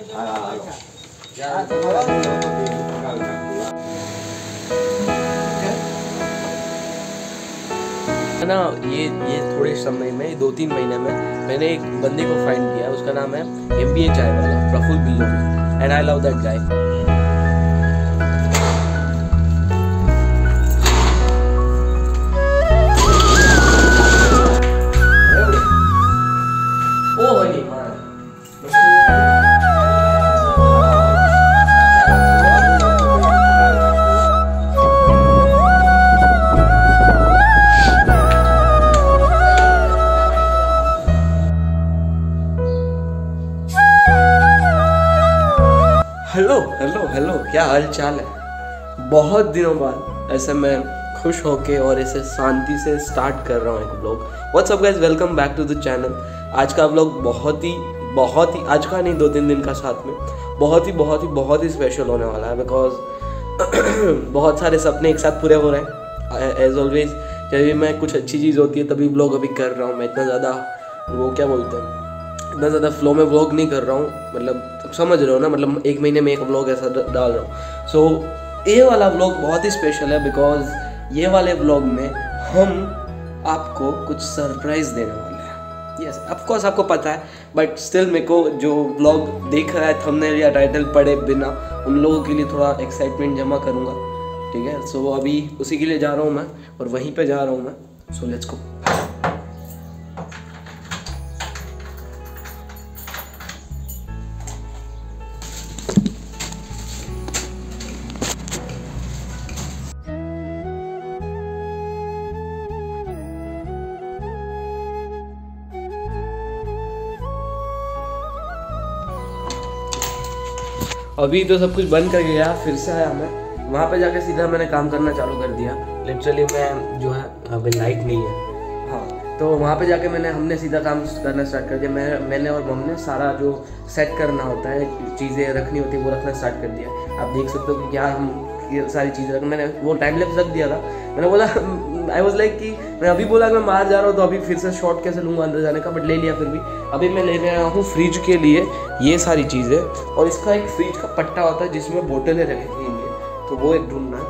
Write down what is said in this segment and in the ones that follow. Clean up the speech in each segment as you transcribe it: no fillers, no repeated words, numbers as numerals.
ना ये थोड़े समय में 2-3 महीने में मैंने एक बंदे को फाइंड किया, उसका नाम है MBA चाय वाला Prafull Billore, and I love that guy. Hello hello hello, क्या हाल चाल है? बहुत दिनों बाद ऐसे मैं खुश होके और ऐसे शांति से स्टार्ट कर रहा हूँ एक blog. What's up guys, welcome back to the channel. आज का ब्लॉग बहुत ही आज का नहीं 2-3 दिन का साथ में बहुत ही स्पेशल होने वाला है, बिकॉज बहुत सारे सपने एक साथ पूरे हो रहे हैं। एज ऑलवेज जब भी मैं कुछ अच्छी चीज़ होती है तभी ब्लॉग अभी कर रहा हूँ। मैं इतना ज़्यादा वो क्या बोलते हैं, इतना ज़्यादा फ्लो में व्लॉग नहीं कर रहा हूँ, मतलब समझ रहे हो ना, मतलब 1 महीने में एक व्लॉग ऐसा डाल रहा हूँ। सो ये वाला व्लॉग बहुत ही स्पेशल है, बिकॉज ये वाले व्लॉग में हम आपको कुछ सरप्राइज़ देने वाले हैं। यस, ऑफ कोर्स आपको पता है, बट स्टिल मेरे को जो व्लॉग देख रहा है थंबनेल या टाइटल पढ़े बिना, उन लोगों के लिए थोड़ा एक्साइटमेंट जमा करूँगा, ठीक है। सो अभी उसी के लिए जा रहा हूँ मैं, और वहीं पर जा रहा हूँ मैं। So let's go. अभी तो सब कुछ बंद कर गया, फिर से आया मैं। वहाँ पे जाके सीधा मैंने काम करना चालू कर दिया। लिटरली मैं जो है अभी लाइट नहीं है, हाँ, तो वहाँ पे जाके हमने सीधा काम करना स्टार्ट कर दिया। मैंने और मम ने सारा जो सेट करना होता है, चीज़ें रखनी होती है, वो रखना स्टार्ट कर दिया। आप देख सकते हो कि क्या हम ये सारी चीज़ें रख, मैंने वो टाइम लैप्स रख दिया था। मैंने बोला आई वॉज लाइक कि मैं अभी बोला मैं बाहर जा रहा हूँ तो अभी फिर से शॉर्ट कैसे लूँगा अंदर जाने का, बट ले लिया। फिर भी अभी मैं लेने आया हूँ फ्रिज के लिए ये सारी चीज़ें, और इसका एक फ्रिज का पट्टा होता है जिसमें बोतलें रखेंगे, तो वो एक ढूंढना है।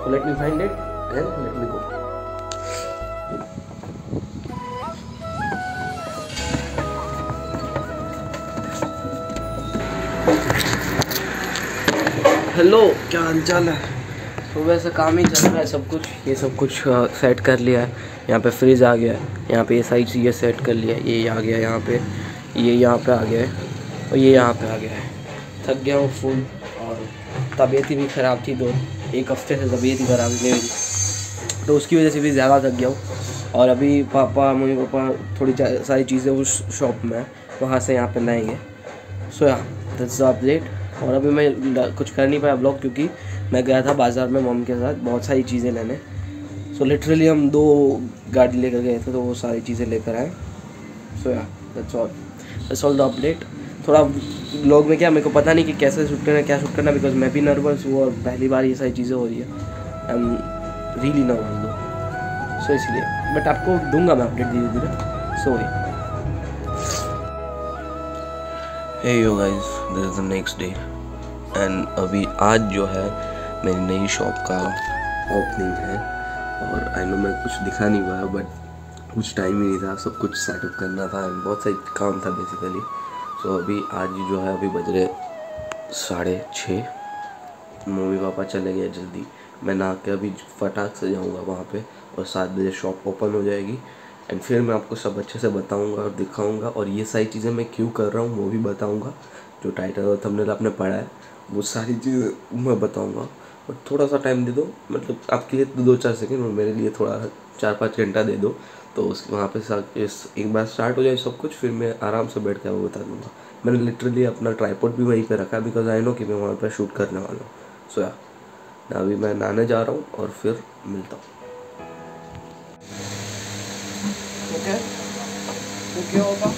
तो let me find it and let me go. Hello, क्या हालचाल है? सुबह से काम ही चल रहा है, सब कुछ ये सब कुछ सेट कर लिया है। यहाँ पे फ्रिज आ गया है, यहाँ पे ये सारी चीज़ें सेट कर लिया है, ये आ गया यहाँ पे, ये यहाँ पे आ गया है, और ये यहाँ पे आ गया है। थक गया हूँ फुल, और तबीयत भी ख़राब थी, 1 हफ्ते से तबीयत ही ख़राब थी मेरी, तो उसकी वजह से भी ज़्यादा थक गया हूँ। और अभी मम्मी पापा थोड़ी सारी चीज़ें उस शॉप में वहाँ से यहाँ पे लाएंगे। सो या दैट्स द अपडेट। और अभी मैं कुछ कर नहीं पाया ब्लॉग, क्योंकि मैं गया था बाज़ार में मम के साथ बहुत सारी चीज़ें लेने। सो लिटरली हम 2 गाड़ी लेकर गए थे, तो वो सारी चीज़ें लेकर आए। सो या दैट्स ऑल द अपडेट। थोड़ा ब्लॉग में क्या, मेरे को पता नहीं कि कैसे शूट करना, क्या शूट करना, बिकॉज मैं भी नर्वस हूँ और पहली बार ये सारी चीज़ें हो रही है। आई एम रियली नर्वस दो, सो इसलिए, बट आपको दूंगा मैं अपडेट धीरे धीरे। So hey yo guys, this is the next day, and अभी आज जो है मेरी नई शॉप का ओपनिंग है। और आई नो मैं कुछ दिखा नहीं पाया, बट कुछ टाइम ही नहीं था, सब कुछ सेटअप करना था, बहुत सारी काम था बेसिकली। सो अभी आज जो है, अभी बज रहे 6:30, मम्मी पापा चले गए जल्दी। मैं नहा के अभी फटाक से जाऊँगा वहाँ पे, और 7 बजे शॉप ओपन हो जाएगी। एंड फिर मैं आपको सब अच्छे से बताऊँगा और दिखाऊँगा, और ये सारी चीज़ें मैं क्यों कर रहा हूँ वो भी बताऊँगा। जो टाइटल और थंबनेल आपने पढ़ा है वो सारी चीज़ें मैं बताऊँगा। और थोड़ा सा टाइम दे दो, मतलब आपके लिए तो 2-4 सेकेंड, और मेरे लिए थोड़ा 4-5 घंटा दे दो, तो उस वहाँ पे एक बार स्टार्ट हो जाए सब कुछ, फिर मैं आराम से बैठ के वो बता दूँगा। मैंने लिटरली अपना ट्राइपॉड भी वहीं पे रखा है, बिकॉज आई नो कि मैं वहाँ पे शूट करने वाला हूँ। सो या अभी मैं नहाने जा रहा हूँ और फिर मिलता हूँ। ओके, तो क्या होगा?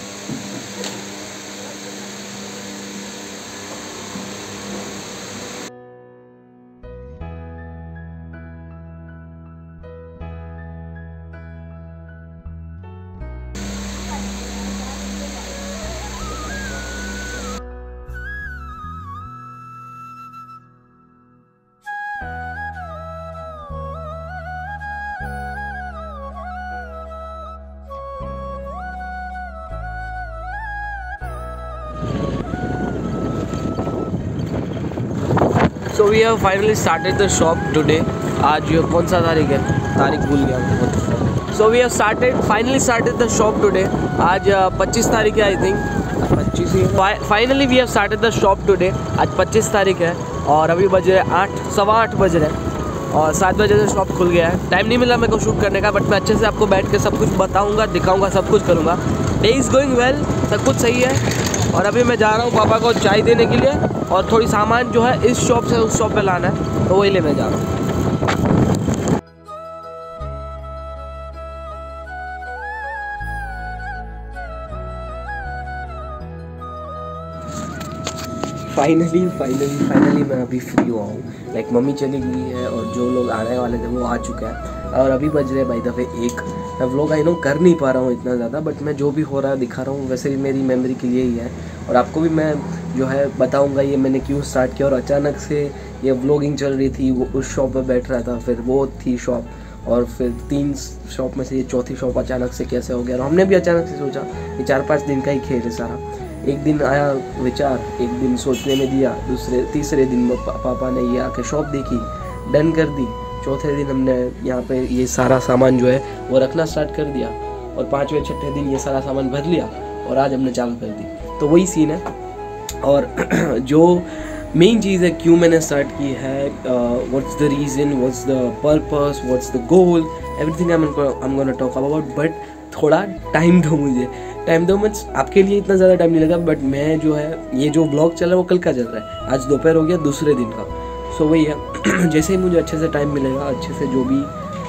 So we have finally started the shop today. आज ये कौन सा तारीख है? तारीख भूल गया मैं। So we have finally started the shop today. आज 25 तारीख है I think। 25 he. Finally we have started the shop today. आज 25 तारीख है और अभी बज रहे 8, सवा 8 बज रहे हैं और 7 बजे से शॉप खुल गया है। टाइम नहीं मिला मेरे को शूट करने का, बट मैं अच्छे से आपको बैठ के सब कुछ बताऊँगा, दिखाऊँगा, सब कुछ करूँगा। डे इज़ गोइंग वेल, सब कुछ सही है। और अभी मैं जा रहा हूँ पापा को चाय देने के लिए और थोड़ी सामान जो है इस शॉप से उस शॉप पे लाना है, तो वही लेने जा रहा हूँ। फाइनली मैं अभी फ्री हुआ हूँ। लाइक मम्मी चली गई है और जो लोग आने वाले थे वो आ चुके हैं और अभी बज रहे बाय द वे 1। मैं व्लॉग आई नो कर नहीं पा रहा हूँ इतना ज़्यादा, बट मैं जो भी हो रहा है दिखा रहा हूँ। वैसे भी मेरी मेमोरी के लिए ही है और आपको भी मैं जो है बताऊँगा ये मैंने क्यों स्टार्ट किया। और अचानक से ये व्लॉगिंग चल रही थी, वो उस शॉप पर बैठ रहा था, फिर वो थी शॉप और फिर 3 शॉप में से ये चौथी शॉप अचानक से कैसे हो गया। और हमने भी अचानक से सोचा कि 4-5 दिन का ही खेल है सारा। एक दिन आया विचार, एक दिन सोचने में दिया, तीसरे दिन पापा ने ये आके शॉप देखी, डन कर दी। चौथे दिन हमने यहाँ पे ये सारा सामान जो है वो रखना स्टार्ट कर दिया और 5वें-6ठे दिन ये सारा सामान भर लिया और आज हमने चालू कर दी। तो वही सीन है। और जो मेन चीज़ है क्यों मैंने स्टार्ट की है, what's the reason, what's the purpose, what's the goal, everything I am gonna talk about. But थोड़ा टाइम दो मुझे, टाइम दो। मीन्स आपके लिए इतना ज़्यादा टाइम नहीं लगा, बट मैं जो है ये जो ब्लॉग चल रहा है वो कल का चल रहा है। आज दोपहर हो गया दूसरे दिन का। सो वही है, जैसे ही मुझे अच्छे से टाइम मिलेगा, अच्छे से जो भी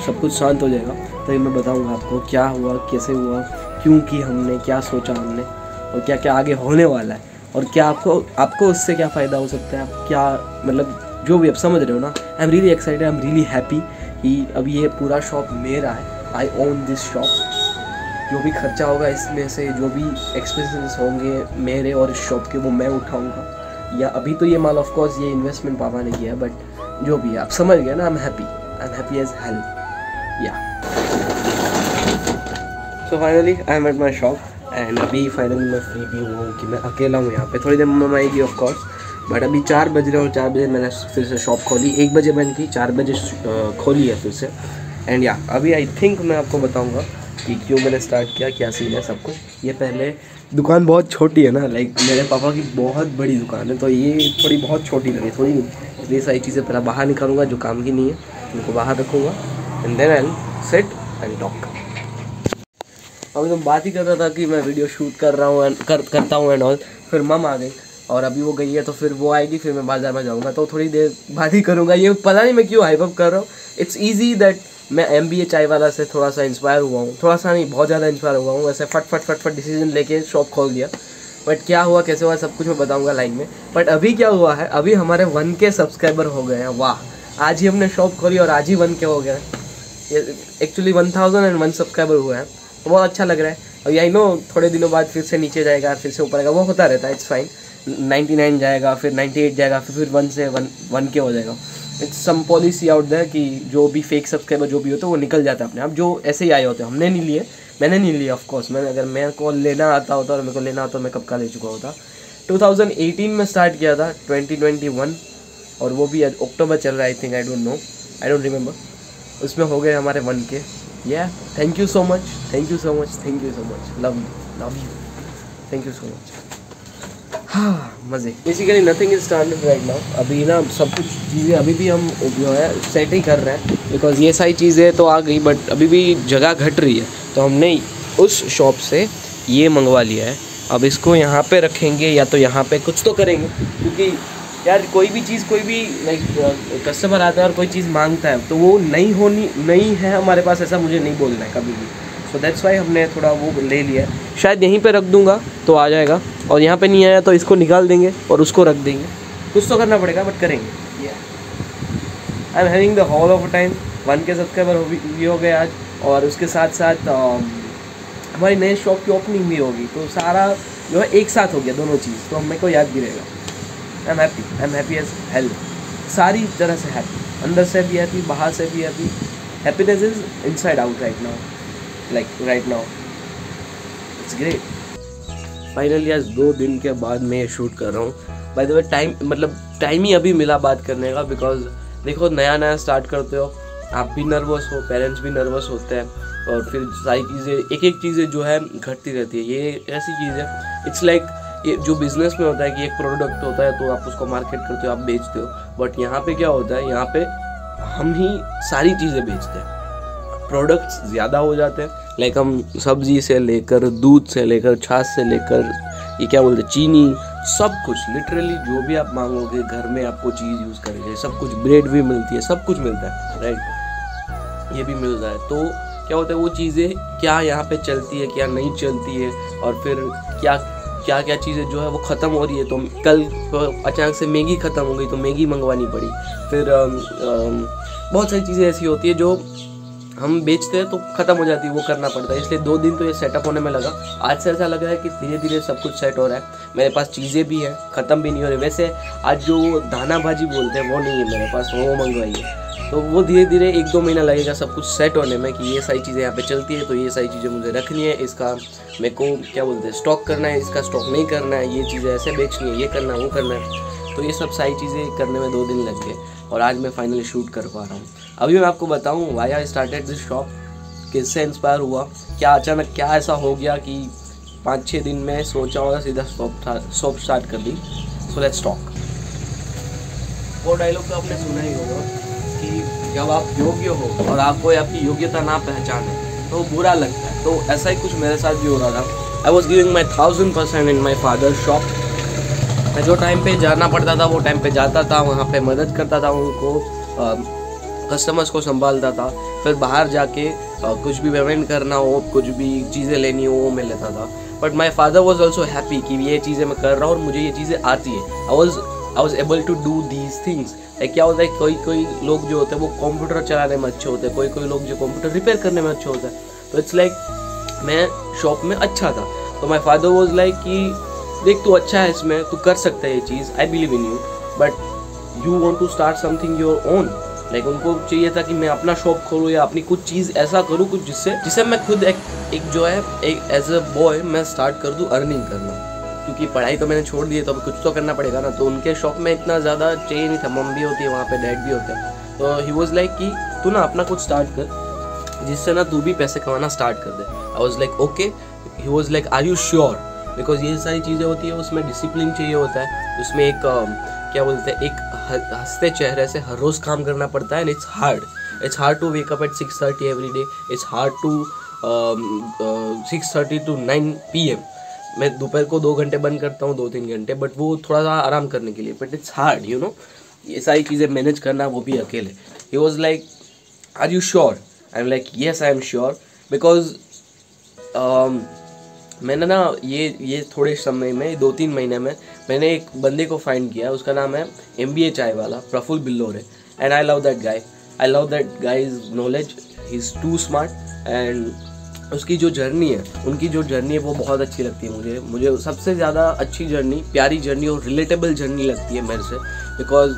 सब कुछ शांत हो जाएगा, तभी मैं बताऊंगा आपको क्या हुआ, कैसे हुआ, क्यों की हमने, क्या सोचा हमने और क्या क्या आगे होने वाला है और क्या आपको उससे क्या फ़ायदा हो सकता है। आप क्या मतलब जो भी आप समझ रहे हो ना। I am really excited, I am really happy कि अभी ये पूरा शॉप मेरा है। आई ओन दिस शॉप। जो भी खर्चा होगा इसमें से, जो भी एक्सपेंसेस होंगे मेरे और इस शॉप के, वो मैं उठाऊंगा। या अभी तो ये माल ऑफ कोर्स ये इन्वेस्टमेंट पापा ने किया है, बट जो भी है आप समझ गए ना। I am happy as hell. Yeah so finally I am at my shop and अभी फाइनली मैं फ्री भी हूँ कि मैं अकेला हूँ यहाँ पे। थोड़ी देर मम्मा आएगी ऑफ कोर्स, बट अभी 4 बज रहे और 4 बजे मैंने फिर से शॉप खोली। 1 बजे बंद की, 4 बजे खोली है फिर से। एंड या अभी आई थिंक मैं आपको बताऊँगा कि क्यों मैंने स्टार्ट किया, क्या सीन है सब कुछ। ये पहले दुकान बहुत छोटी है ना, लाइक मेरे पापा की बहुत बड़ी दुकान है, तो ये थोड़ी बहुत छोटी लगी, थोड़ी नहीं, इसलिए सारी चीज़ें पहले बाहर निकालूंगा जो काम की नहीं है, उनको बाहर रखूँगा and then I will sit and talk. अभी तो बात ही कर रहा था कि मैं वीडियो शूट कर रहा हूँ करता हूँ एंड ऑल। फिर मम आ गई और अभी वो गई है, तो फिर वो आएगी, फिर मैं बाजार में जाऊँगा, तो थोड़ी देर बात ही करूँगा। ये पता नहीं मैं क्यों हाइप अप कर रहा हूँ। इट्स ईजी दैट मैं MBA चाय वाला से थोड़ा सा इंस्पायर हुआ हूँ, थोड़ा सा नहीं बहुत ज़्यादा इंस्पायर हुआ हूँ। वैसे फट डिसीजन लेके शॉप खोल दिया, बट क्या हुआ कैसे हुआ सब कुछ मैं बताऊँगा लाइन में। बट अभी क्या हुआ है, अभी हमारे 1K सब्सक्राइबर हो गए हैं। वाह, आज ही हमने शॉप खोली और आज ही 1K हो गया है। ये एक्चुअली 1001 सब्सक्राइबर हुआ है, तो बहुत अच्छा लग रहा है। और यही नो थोड़े दिनों बाद फिर से नीचे जाएगा, फिर से ऊपर आएगा, वो होता रहता है, इट्स फाइन। 99 जाएगा, फिर 98 जाएगा, फिर 1 से 1K हो जाएगा। It's some policy out there कि जो भी फेक सब्सक्राइबर जो भी होते हैं वो निकल जाता है अपने आप, जो ऐसे ही आए होते हैं। हमने नहीं लिए, मैंने नहीं लिया ऑफ कोर्स। अगर मेरे को लेना आता होता और मेरे को लेना होता मैं कब का ले चुका होता। 2018 में स्टार्ट किया था, 2021 और वो भी अक्टूबर चल रहा है I think, I don't remember. उसमें हो गए हमारे 1K। या thank you so much, thank you so much, thank you so much, love you, thank you so much. हाँ, मज़े। Basically nothing is started right now. अभी ना सब कुछ चीज़ें अभी भी हम जो है सेट ही कर रहे हैं, बिकॉज ये सारी चीज़ें तो आ गई, बट अभी भी जगह घट रही है। तो हमने उस शॉप से ये मंगवा लिया है। अब इसको यहाँ पे रखेंगे या तो यहाँ पे कुछ तो करेंगे, क्योंकि यार कोई भी चीज़, कोई भी लाइक कस्टमर आता है और कोई चीज़ मांगता है तो वो नहीं है हमारे पास, ऐसा मुझे नहीं बोलना है कभी भी। सो दैट्स वाई हमने थोड़ा वो ले लिया है। शायद यहीं पे रख दूंगा तो आ जाएगा, और यहाँ पे नहीं आया तो इसको निकाल देंगे और उसको रख देंगे। कुछ तो करना पड़ेगा, बट करेंगे। I am having the hall of time. 1K subscriber भी हो गए आज, और उसके साथ साथ हमारी नए शॉप की ओपनिंग भी होगी, तो सारा जो है एक साथ हो गया दोनों चीज़, तो मेरे को याद भी रहेगा। I am happy as hell, सारी तरह से हैप्पी, अंदर से भी हैप्पी, बाहर से भी happy. Happiness is inside out right now, like right now, it's great. Finally आज 2 दिन के बाद मैं ये शूट कर रहा हूँ बाय द वे टाइम ही अभी मिला बात करने का, बिकॉज देखो नया नया स्टार्ट करते हो, आप भी नर्वस हो, पेरेंट्स भी नर्वस होते हैं, और फिर सारी चीज़ें एक एक चीज़ें जो है घटती रहती है। ये ऐसी चीज़ है, इट्स लाइक ये जो बिजनेस में होता है कि एक प्रोडक्ट होता है तो आप उसको मार्केट करते हो, आप बेचते हो, बट यहाँ पे क्या होता है, यहाँ पे हम ही सारी चीज़ें बेचते हैं, प्रोडक्ट्स ज़्यादा हो जाते हैं। लाइक हम सब्जी से लेकर, दूध से लेकर, छाछ से लेकर, ये क्या बोलते हैं, चीनी, सब कुछ लिटरली जो भी आप मांगोगे घर में आपको चीज़ यूज़ करेंगे, सब कुछ, ब्रेड भी मिलती है, सब कुछ मिलता है, राइट, ये भी मिल रहा है। तो क्या होता है, वो चीज़ें क्या यहाँ पे चलती है, क्या नहीं चलती है, और फिर क्या क्या क्या चीज़ें जो है वो ख़त्म हो रही है। तो कल अचानक से मैगी ख़त्म हो गई तो मैगी मंगवानी पड़ी। फिर बहुत सारी चीज़ें ऐसी होती है जो हम बेचते हैं तो ख़त्म हो जाती है, वो करना पड़ता है। इसलिए 2 दिन तो ये सेटअप होने में लगा। आज से ऐसा लग रहा है कि धीरे धीरे सब कुछ सेट हो रहा है। मेरे पास चीज़ें भी हैं, ख़त्म भी नहीं हो रही। वैसे आज जो दाना भाजी बोलते हैं वो नहीं है मेरे पास, वो मंगवाई है। तो वो धीरे धीरे 1-2 महीना लगेगा सब कुछ सेट होने में, कि ये सारी चीज़ें यहाँ पे चलती है, तो ये सारी चीज़ें मुझे रखनी है, इसका मेरे को क्या बोलते हैं स्टॉक करना है, इसका स्टॉक नहीं करना है, ये चीज़ें ऐसे बेचनी है, ये करना है, वो करना है। तो ये सब सारी चीज़ें करने में 2 दिन लग गए, और आज मैं फाइनली शूट कर पा रहा हूँ। अभी मैं आपको बताऊँ why I started this shop, किससे इंस्पायर हुआ, क्या अचानक क्या ऐसा हो गया कि 5-6 दिन में सोचा और सीधा शॉप स्टार्ट कर दी। So let's talk. वो डायलॉग तो आपने सुना ही होगा कि जब आप योग्य हो और आपको आपकी योग्यता ना पहचाने तो बुरा लगता है। तो ऐसा ही कुछ मेरे साथ भी हो रहा था। I was giving my 1000% in my father shop. मैं जो टाइम पे जाना पड़ता था वो टाइम पे जाता था, वहाँ पे मदद करता था, उनको कस्टमर्स को संभालता था। फिर बाहर जाके कुछ भी पेमेंट करना हो, कुछ भी चीज़ें लेनी हो, वो मैं लेता था। But my father was also happy कि ये चीज़ें मैं कर रहा हूँ और मुझे ये चीज़ें आती है। I was able to do these things. क्या होता है, कोई लोग जो होते हैं वो कंप्यूटर चलाने में अच्छे होते हैं, कोई लोग जो कंप्यूटर रिपेयर करने में अच्छे होते हैं। तो इट्स लाइक मैं शॉप में अच्छा था। तो माई फादर वॉज लाइक कि देख तू अच्छा है इसमें, तू कर सकता है ये चीज़, I believe in you, but you want to start something your own. Like उनको चाहिए था कि मैं अपना शॉप खोलूँ या अपनी कुछ चीज़ ऐसा करूँ, कुछ जिससे मैं खुद एक जो है एक एज अ बॉय मैं स्टार्ट कर दूँ अर्निंग करना। क्योंकि पढ़ाई तो मैंने छोड़ दी है, तो अभी कुछ तो करना पड़ेगा ना। तो उनके शॉप में इतना ज़्यादा चाहिए नहीं था, मम भी होती है वहाँ पे, डैड भी होते हैं। तो ही वॉज लाइक कि तू ना अपना कुछ स्टार्ट कर, जिससे ना तू भी पैसे कमाना स्टार्ट कर दे। I was like okay. He was like are you sure, because ये सारी चीज़ें होती है, उसमें डिसिप्लिन चाहिए होता है, उसमें एक क्या बोलते हैं, एक हंसते चेहरे से हर रोज़ काम करना पड़ता है। And it's hard to wake up at 6:30 every day. It's hard to 6:30 to 9 PM। मैं दोपहर को 2 घंटे बंद करता हूँ, 2-3 घंटे, बट वो थोड़ा सा आराम करने के लिए। But it's hard, you know, ये सारी चीज़ें मैनेज करना, वो भी अकेले। He was like are you sure? I am like yes I am sure, because मैंने ना ये थोड़े समय में 2-3 महीने में मैंने एक बंदे को फाइंड किया। उसका नाम है MBA चाय वाला, Praful Billore. And I love that guy, I love that guy's knowledge, he is too smart. And उसकी जो जर्नी है, उनकी जो जर्नी है वो बहुत अच्छी लगती है मुझे सबसे ज़्यादा अच्छी जर्नी, प्यारी जर्नी और रिलेटेबल जर्नी लगती है मेरे से। बिकॉज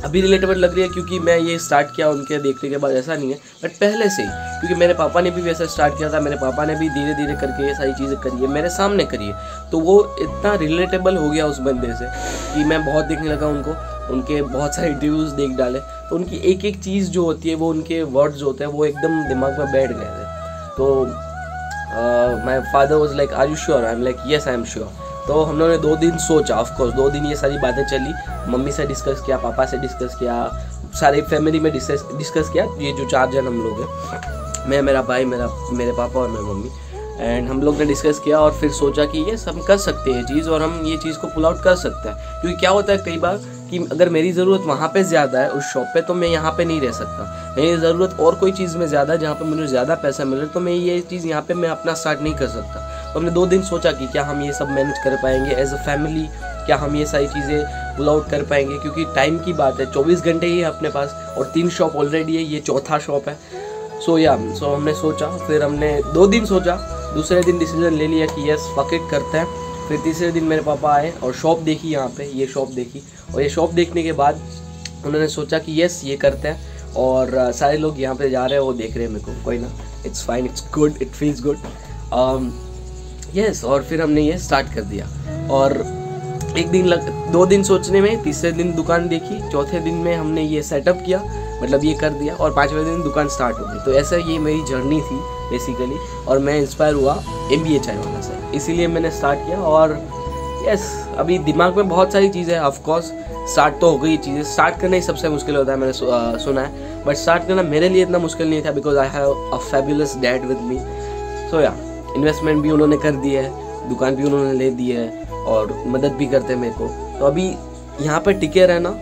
अभी रिलेटेबल लग रही है क्योंकि मैं ये स्टार्ट किया उनके देखने के बाद, ऐसा नहीं है, बट पहले से ही, क्योंकि मेरे पापा ने भी वैसा स्टार्ट किया था। मेरे पापा ने भी धीरे धीरे करके ये सारी चीज़ें करी है, मेरे सामने करी है। तो वो इतना रिलेटेबल हो गया उस बंदे से कि मैं बहुत देखने लगा उनको, उनके बहुत सारे इंटरव्यूज़ देख डाले। तो उनकी एक एक चीज़ जो होती है, वो उनके वर्ड्स होते हैं, वो एकदम दिमाग में बैठ गए थे। तो my father was like are you sure? I am like yes I am sure. तो हम लोगों ने 2 दिन सोचा, ऑफकोर्स 2 दिन ये सारी बातें चली, मम्मी से डिस्कस किया, पापा से डिस्कस किया, सारे फैमिली में डिस्कस किया। ये जो 4 जन हम लोग हैं, मैं, मेरा भाई, मेरे पापा और मेरी मम्मी, एंड हम लोग ने डिस्कस किया और फिर सोचा कि ये हम कर सकते हैं चीज़, और हम ये चीज़ को पुल आउट कर सकते हैं। क्योंकि क्या होता है कई बार कि अगर मेरी ज़रूरत वहाँ पे ज़्यादा है उस शॉप पे, तो मैं यहाँ पे नहीं रह सकता। मेरी ज़रूरत और कोई चीज़ में ज़्यादा है जहाँ पे मुझे ज़्यादा पैसा मिले, तो मैं ये चीज़ यहाँ पे मैं अपना स्टार्ट नहीं कर सकता। तो हमने 2 दिन सोचा कि क्या हम ये सब मैनेज कर पाएंगे एज अ फैमिली, क्या हम ये सारी चीज़ें पुल आउट कर पाएंगे, क्योंकि टाइम की बात है, 24 घंटे ही है अपने पास, और 3 शॉप ऑलरेडी है, ये 4था शॉप है। सो हमने सोचा, फिर हमने 2 दिन सोचा, दूसरे दिन डिसीजन ले लिया कि यस फक इट करते हैं। फिर तीसरे दिन मेरे पापा आए और शॉप देखी, यहाँ पे ये शॉप देखी, और ये शॉप देखने के बाद उन्होंने सोचा कि यस ये करते हैं। और सारे लोग यहाँ पे जा रहे हैं, वो देख रहे हैं मेरे को, कोई ना, it's fine, it's good, it feels good, yes. और फिर हमने ये स्टार्ट कर दिया। और 2 दिन सोचने में, तीसरे दिन दुकान देखी, चौथे दिन में हमने ये सेटअप किया, मतलब ये कर दिया, और 5वें दिन दुकान स्टार्ट हो गई। तो ऐसा ये मेरी जर्नी थी बेसिकली, और मैं इंस्पायर हुआ MBA चाय वाला से, इसीलिए मैंने स्टार्ट किया। और यस, अभी दिमाग में बहुत सारी चीज़ें, ऑफ कोर्स स्टार्ट तो हो गई चीज़ें। स्टार्ट करना ही सबसे मुश्किल होता है, मैंने सुना है, बट स्टार्ट करना मेरे लिए इतना मुश्किल नहीं था, because I have a fabulous dad with me. So yeah, investment भी उन्होंने कर दी है, दुकान भी उन्होंने ले दी है, और मदद भी करते हैं मेरे को। तो अभी यहाँ पर टिके रहना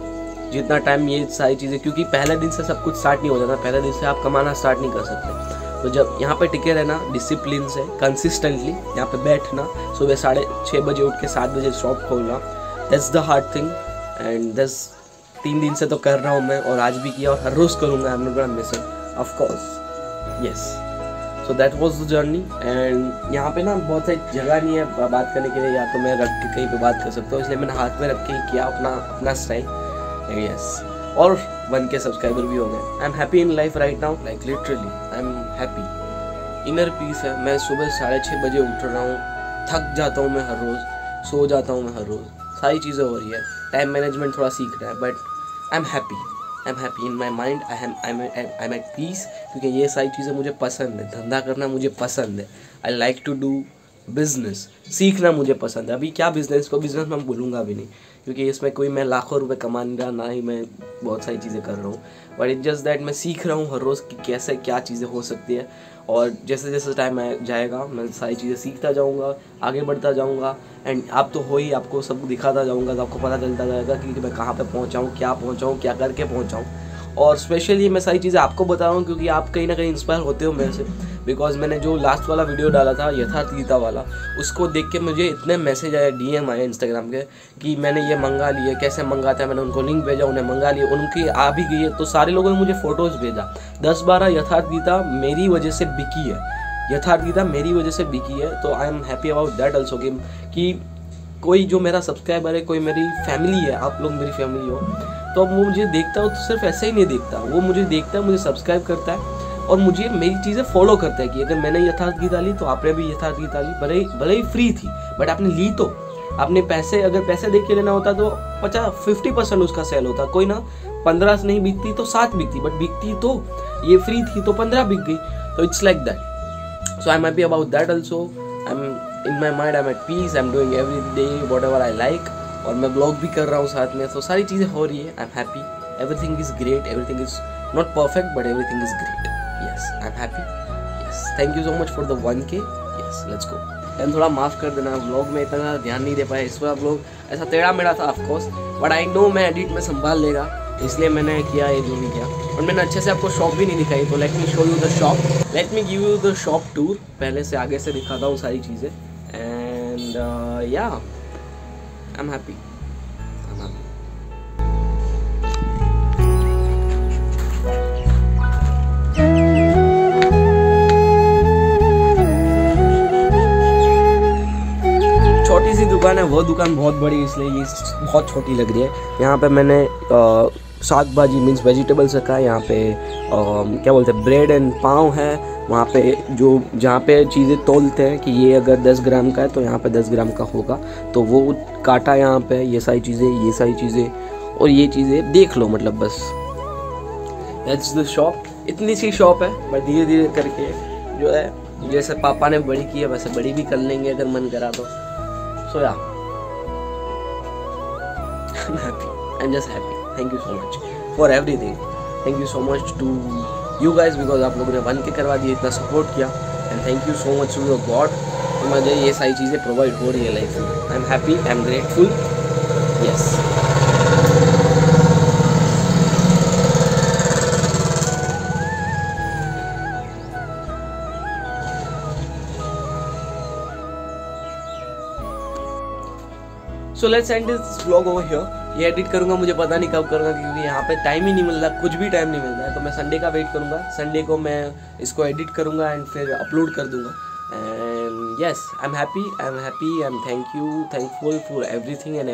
जितना टाइम, ये सारी चीज़ें, क्योंकि पहले दिन से सब कुछ स्टार्ट नहीं हो जाता, पहले दिन से आप कमाना स्टार्ट नहीं कर सकते। तो जब यहाँ पे टिके रहना डिसिप्लिन से, कंसिस्टेंटली यहाँ पे बैठना, सुबह 6:30 बजे उठ के 7 बजे शॉप खोलना, that's the hard thing. And 3 दिन से तो कर रहा हूँ मैं, और आज भी किया, और हर रोज़ करूँगा। I am not gonna miss it, of course. Yes, so that was the journey. And यहाँ पे ना बहुत सारी जगह नहीं है बात करने के लिए, या तो मैं रख के कहीं पे बात कर सकता हूँ, इसलिए मैंने हाथ में रख के ही किया अपना स्टाइल। यस, और 1K सब्सक्राइबर भी हो गए। आई am happy in life right now, like literally I am happy. Inner peace है। मैं सुबह 6:30 बजे उठ रहा हूँ, थक जाता हूँ मैं हर रोज़, सो जाता हूँ मैं हर रोज़, सारी चीज़ें हो रही है, टाइम मैनेजमेंट थोड़ा सीख रहा है, but I am happy in my mind. I am at peace, क्योंकि ये सारी चीज़ें मुझे पसंद है, धंधा करना मुझे पसंद है। I like to do business, सीखना मुझे पसंद है। अभी क्या बिजनेस को बिजनेस मैं बोलूँगा भी नहीं, क्योंकि इसमें कोई मैं लाखों रुपए कमा नहीं रहा, ना ही मैं बहुत सारी चीज़ें कर रहा हूँ, बट इट्स जस्ट दैट मैं सीख रहा हूँ हर रोज़ कि कैसे क्या चीज़ें हो सकती है। और जैसे जैसे टाइम जाएगा मैं सारी चीज़ें सीखता जाऊँगा, आगे बढ़ता जाऊँगा। एंड आप तो हो ही, आपको सब दिखाता जाऊँगा, तो आपको पता चलता जाएगा कि मैं कहाँ पे पहुँचा हूँ, क्या करके पहुँचा हूँ। और स्पेशली मैं सारी चीज़ें आपको बता रहा हूँ, क्योंकि आप कहीं ना कहीं इंस्पायर होते हो मेरे से। बिकॉज मैंने जो लास्ट वाला वीडियो डाला था यथार्थ गीता वाला, उसको देख के मुझे इतने मैसेज आए, DM आए इंस्टाग्राम के, कि मैंने ये मंगा लिए, कैसे मंगाता है, मैंने उनको लिंक भेजा, उन्हें मंगा लिए, उनकी आ भी गई है। तो सारे लोगों ने मुझे फ़ोटोज़ भेजा। 10-12 यथार्थ गीता मेरी वजह से बिकी है, यथार्थ गीता मेरी वजह से बिकी है। तो आई am happy about that also, कि कोई जो मेरा सब्सक्राइबर है, कोई मेरी फैमिली है, आप लोग मेरी फैमिली हो, तो वो मुझे देखता हो तो सिर्फ ऐसे ही नहीं देखता, वो मुझे देखता है, मुझे सब्सक्राइब करता है, और मुझे मेरी चीज़ें फॉलो करता है कि अगर मैंने यथार्थ गीता ली तो आपने भी यथार्थ गीता ली। भले ही फ्री थी, बट आपने ली तो। आपने अगर पैसे देख के लेना होता तो 50% उसका सेल होता, कोई ना 15 से नहीं बिकती तो 7 बिकती, बट बिकती तो, ये फ्री थी तो 15 बिक गई। तो it's like that. So I am happy about that also. I am in my mind, I am at peace, I am doing every day whatever I like, और मैं ब्लॉग भी कर रहा हूँ साथ में। तो सारी चीज़ें हो रही है। आई am happy, everything is great, everything is not perfect, but everything is great. Yes, I'm happy. Yes, thank you so much for the 1K. Yes, let's go. And थोड़ा माफ़ कर देना, व्लॉग में इतना ध्यान नहीं दे पाया, इस बार व्लॉग ऐसा टेढ़ा मेढ़ा था ऑफकोर्स, बट आई नो मैं एडिट में संभाल लेगा, इसलिए मैंने किया ये जो भी किया। और मैंने अच्छे से आपको शॉप भी नहीं दिखाई, तो let me show you the shop, let me give you the shop tour. पहले से आगे से दिखाता हूँ सारी चीज़ें। एंड या, आई एम हैप्पी। छोटी सी दुकान है, वो दुकान बहुत बड़ी, इसलिए ये बहुत छोटी लग रही है। यहाँ पे मैंने साग भाजी मीन्स वेजिटेबल्स रखा है। यहाँ पे क्या बोलते हैं, ब्रेड एंड पाव है। वहाँ पे जहाँ पे चीज़ें तोलते हैं कि ये अगर 10 ग्राम का है तो यहाँ पे 10 ग्राम का होगा, तो वो काटा यहाँ पे। ये सारी चीज़ें और ये चीज़ें देख लो, मतलब बस दैट्स द शॉप। इतनी सी शॉप है, बट धीरे धीरे करके जो है, जैसे पापा ने बड़ी की है वैसे बड़ी भी कर लेंगे अगर मन करा तो। So yeah, I'm happy. I'm just happy. Thank you so much for everything. Thank you so much to you guys because आप लोगों ने 1K करवा दिया, इतना सपोर्ट किया, and thank you so much to your God कि मुझे ये सारी चीज़ें प्रोवाइड हो रही है लाइफ में। I'm happy. I'm grateful. Yes. So let's end this vlog over here. ये एडिट करूँगा, मुझे पता नहीं कब करूँगा, क्योंकि यहाँ पे टाइम ही नहीं मिल रहा, कुछ भी टाइम नहीं मिल रहा है। तो मैं संडे का वेट करूँगा, संडे को मैं इसको एडिट करूँगा एंड फिर अपलोड कर दूँगा। And yes, I am happy, I am thankful for everything and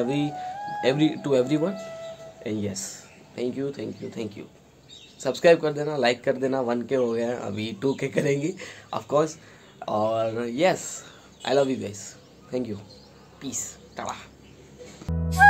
everyone. And yes, thank you. Subscribe कर देना, लाइक कर देना। 1K हो गया है, अभी 2K करेंगे ऑफकोर्स। और yes, I love you guys, thank you, peace, tata. है।